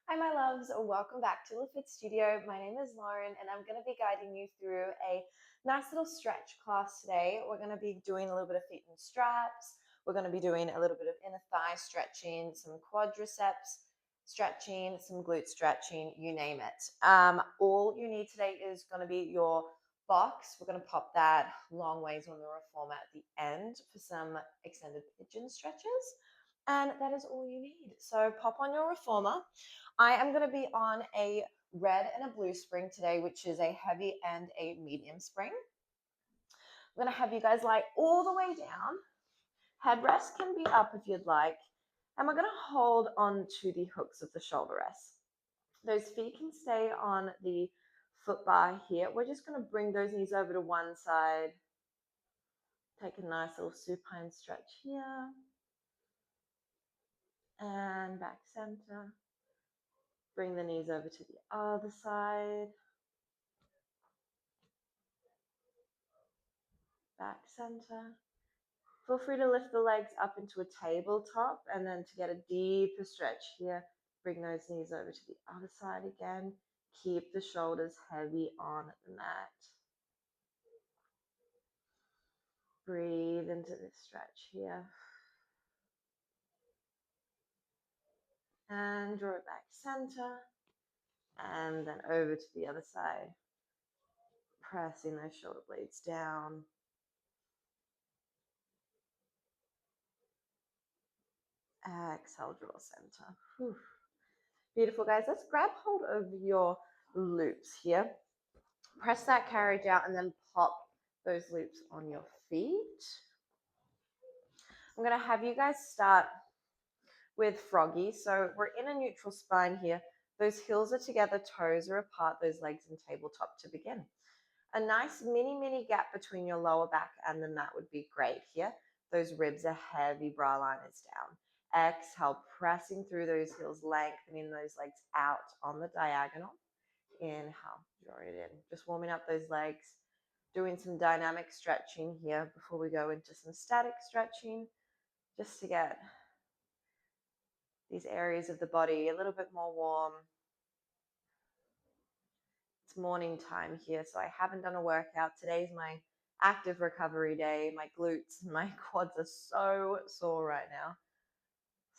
Hi, my loves. Welcome back to LaFit Studio. My name is Lauren, and I'm going to be guiding you through a nice little stretch class today. We're going to be doing a little bit of feet and straps. We're going to be doing a little bit of inner thigh stretching, some quadriceps stretching, some glute stretching, you name it. All you need today is going to be your box. We're going to pop that long ways on the reformer at the end for some extended pigeon stretches. And that is all you need. So pop on your reformer. I am going to be on a red and a blue spring today, which is a heavy and a medium spring. I'm going to have you guys lie all the way down. Headrest can be up if you'd like. And we're going to hold on to the hooks of the shoulder rests. Those feet can stay on the foot bar here. We're just going to bring those knees over to one side. Take a nice little supine stretch here. And back center. Bring the knees over to the other side. Back center. Feel free to lift the legs up into a tabletop, and then to get a deeper stretch here, bring those knees over to the other side again. Keep the shoulders heavy on the mat. Breathe into this stretch here. And draw it back center. And then over to the other side. Pressing those shoulder blades down. Exhale, draw center. Whew. Beautiful, guys. Let's grab hold of your loops here. Press that carriage out and then pop those loops on your feet. I'm going to have you guys start with froggy. So we're in a neutral spine here. Those heels are together, toes are apart, those legs in tabletop to begin. A nice mini gap between your lower back and the mat would be great here. Those ribs are heavy, bra liners down. Exhale, pressing through those heels, lengthening those legs out on the diagonal. Inhale, draw it in. Just warming up those legs, doing some dynamic stretching here before we go into some static stretching, just to get these areas of the body a little bit more warm. It's morning time here, so I haven't done a workout. Today's my active recovery day. My glutes and my quads are so sore right now.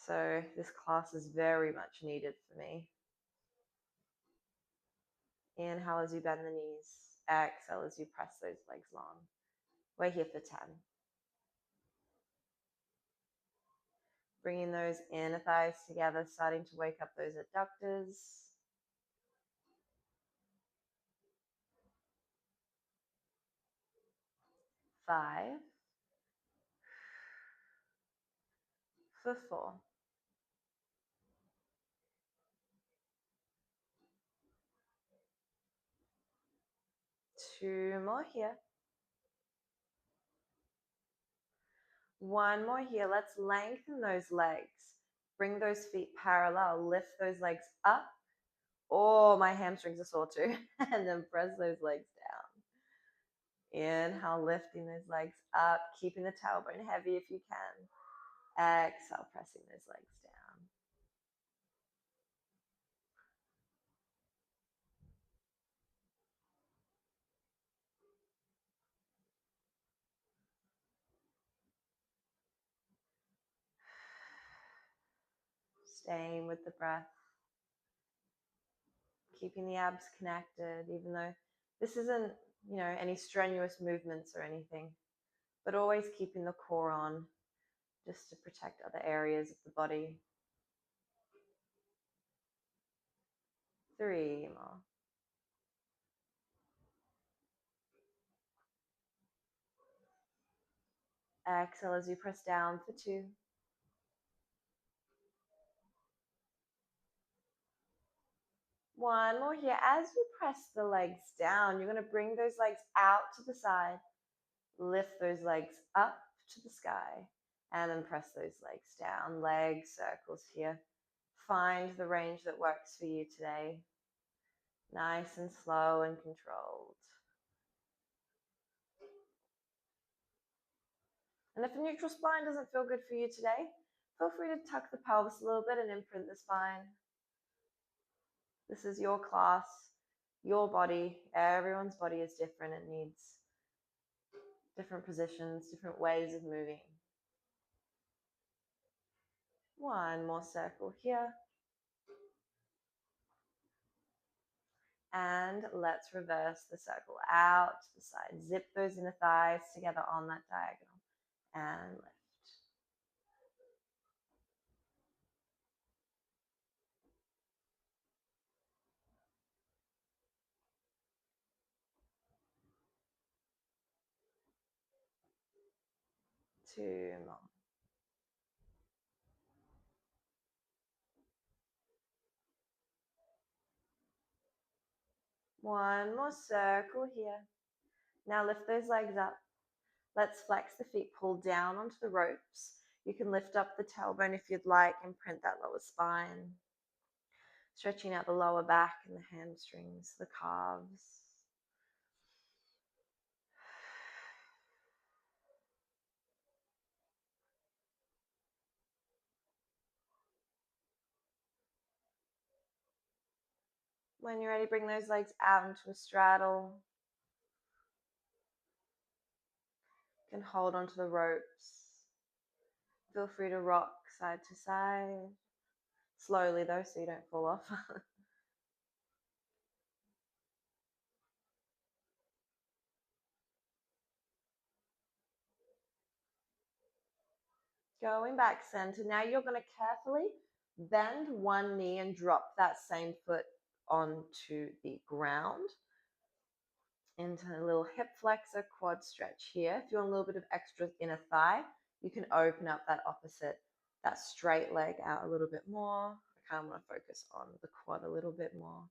So this class is very much needed for me. Inhale as you bend the knees. Exhale as you press those legs long. We're here for 10. Bringing those inner thighs together, starting to wake up those adductors. 5, for 4. 2 more here. 1 more here. Let's lengthen those legs. Bring those feet parallel. Lift those legs up. Oh, my hamstrings are sore too. And then press those legs down. Inhale, lifting those legs up, keeping the tailbone heavy if you can. Exhale, pressing those legs down. Staying with the breath. Keeping the abs connected, even though this isn't, any strenuous movements or anything, but always keeping the core on just to protect other areas of the body. 3 more. Exhale as you press down for 2. 1 more here. As you press the legs down, you're going to bring those legs out to the side, lift those legs up to the sky, and then press those legs down. Leg circles here. Find the range that works for you today. Nice and slow and controlled. And if a neutral spine doesn't feel good for you today, feel free to tuck the pelvis a little bit and imprint the spine. This is your class, your body. Everyone's body is different. It needs different positions, different ways of moving. One more circle here. And let's reverse the circle out to the side. Zip those inner thighs together on that diagonal and lift. Two more. One more circle here. Now lift those legs up. Let's flex the feet, pull down onto the ropes. You can lift up the tailbone if you'd like and print that lower spine. Stretching out the lower back and the hamstrings, the calves. When you're ready, bring those legs out into a straddle. You can hold onto the ropes. Feel free to rock side to side. Slowly though, so you don't fall off. Going back center. Now you're going to carefully bend one knee and drop that same foot onto the ground. Into a little hip flexor, quad stretch here. If you want a little bit of extra inner thigh, you can open up that opposite, that straight leg out a little bit more. I kind of want to focus on the quad a little bit more.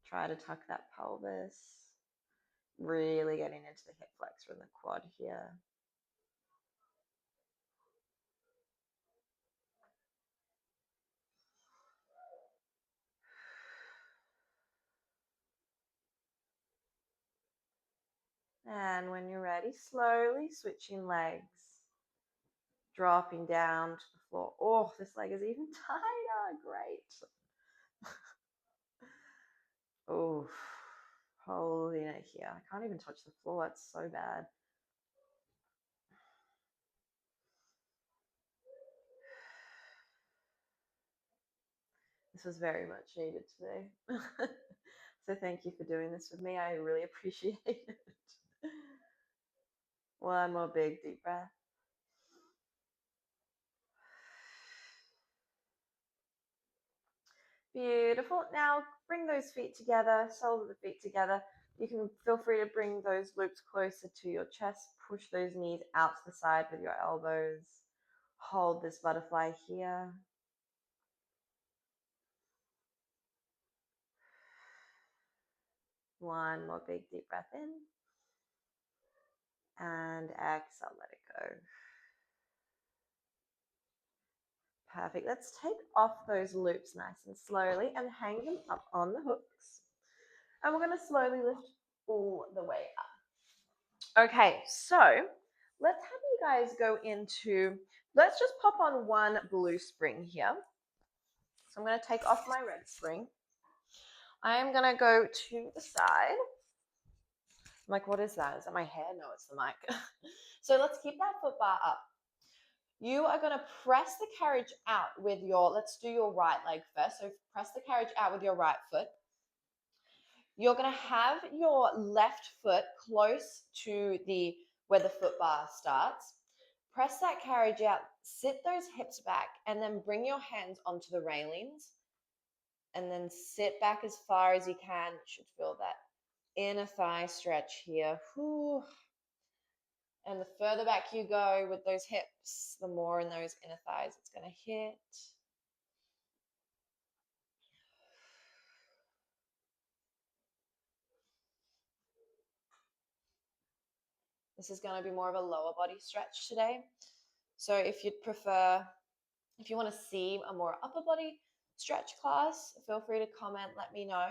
Try to tuck that pelvis. Really getting into the hip flexor and the quad here. And when you're ready, slowly switching legs. Dropping down to the floor. Oh, this leg is even tighter. Great. Oh, holding it here. I can't even touch the floor. It's so bad. This was very much needed today. So thank you for doing this with me. I really appreciate it. One more big deep breath. Beautiful. Now bring those feet together, soles of the feet together. You can feel free to bring those loops closer to your chest. Push those knees out to the side with your elbows. Hold this butterfly here. One more big deep breath in. And exhale, let it go. Perfect. Let's take off those loops nice and slowly and hang them up on the hooks. And we're going to slowly lift all the way up. Okay, so let's have you guys go into, let's just pop on one blue spring here. So I'm going to take off my red spring. I am going to go to the side. I'm like, what is that? Is that my hair? No, it's the mic. So let's keep that foot bar up. You are going to press the carriage out with your, let's do your right leg first. So press the carriage out with your right foot. You're going to have your left foot close to where the foot bar starts. Press that carriage out, sit those hips back, and then bring your hands onto the railings. And then sit back as far as you can. You should feel that inner thigh stretch here. Whew. And the further back you go with those hips, the more in those inner thighs it's going to hit. This is going to be more of a lower body stretch today. So if you'd prefer, if you want to see a more upper body stretch class, feel free to comment, let me know.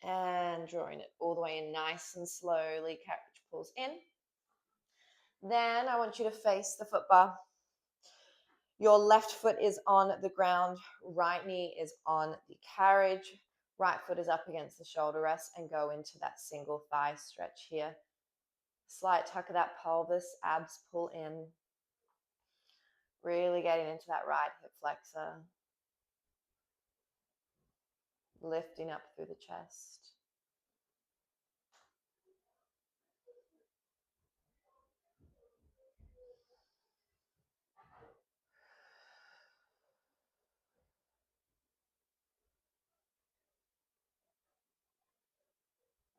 And drawing it all the way in nice and slowly, carriage pulls in. Then I want you to face the foot bar. Your left foot is on the ground, right knee is on the carriage, right foot is up against the shoulder rest, and go into that single thigh stretch here. Slight tuck of that pelvis, abs pull in. Really getting into that right hip flexor. Lifting up through the chest.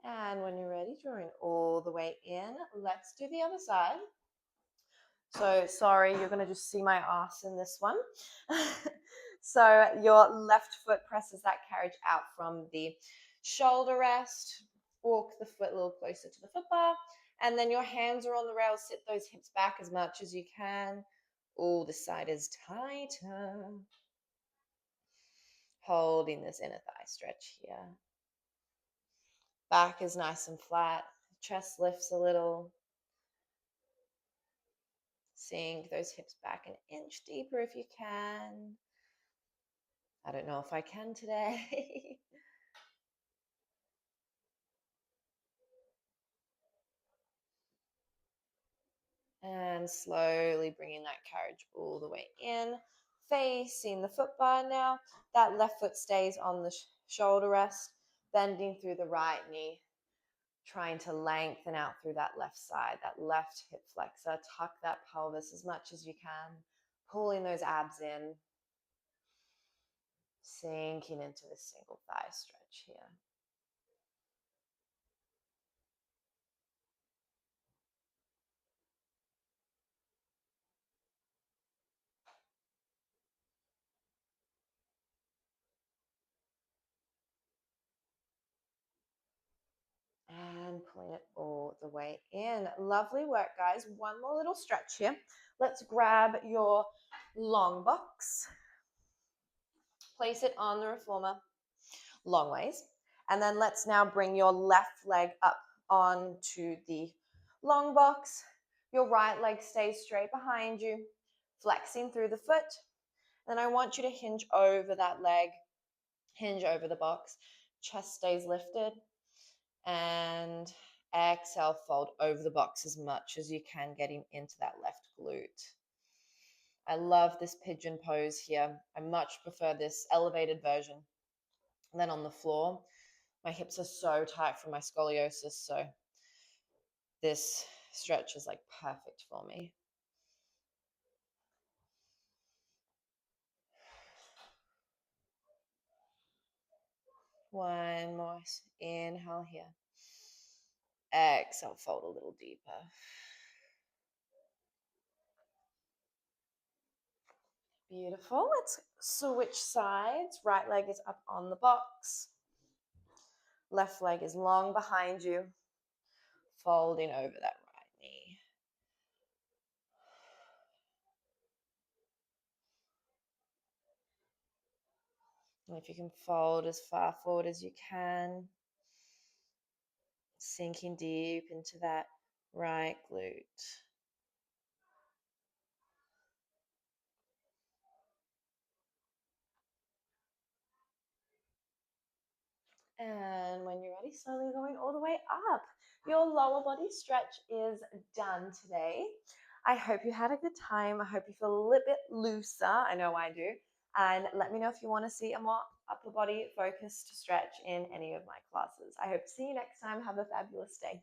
And when you're ready, drawing all the way in, let's do the other side. So sorry, you're going to just see my ass in this one. So your left foot presses that carriage out from the shoulder rest. Walk the foot a little closer to the foot bar. And then your hands are on the rails. Sit those hips back as much as you can. Oh, this side is tighter. Holding this inner thigh stretch here. Back is nice and flat. Chest lifts a little. Sink those hips back an inch deeper if you can. I don't know if I can today. And slowly bringing that carriage all the way in, facing the foot bar now. That left foot stays on the shoulder rest, bending through the right knee, trying to lengthen out through that left side, that left hip flexor. Tuck that pelvis as much as you can, pulling those abs in, sinking into the single thigh stretch here. And pulling it all the way in. Lovely work, guys. One more little stretch here. Let's grab your long box. Place it on the reformer long ways. And then let's now bring your left leg up onto the long box. Your right leg stays straight behind you, flexing through the foot. Then I want you to hinge over that leg, hinge over the box. Chest stays lifted. And exhale, fold over the box as much as you can, getting into that left glute. I love this pigeon pose here. I much prefer this elevated version than on the floor. My hips are so tight from my scoliosis, so this stretch is like perfect for me. One more inhale here. Exhale, fold a little deeper. Beautiful. Let's switch sides. Right leg is up on the box. Left leg is long behind you. Folding over that right knee. And if you can fold as far forward as you can, sinking deep into that right glute. And when you're ready, slowly going all the way up. Your lower body stretch is done today. I hope you had a good time. I hope you feel a little bit looser. I know I do. And let me know if you want to see a more upper body focused stretch in any of my classes. I hope to see you next time. Have a fabulous day.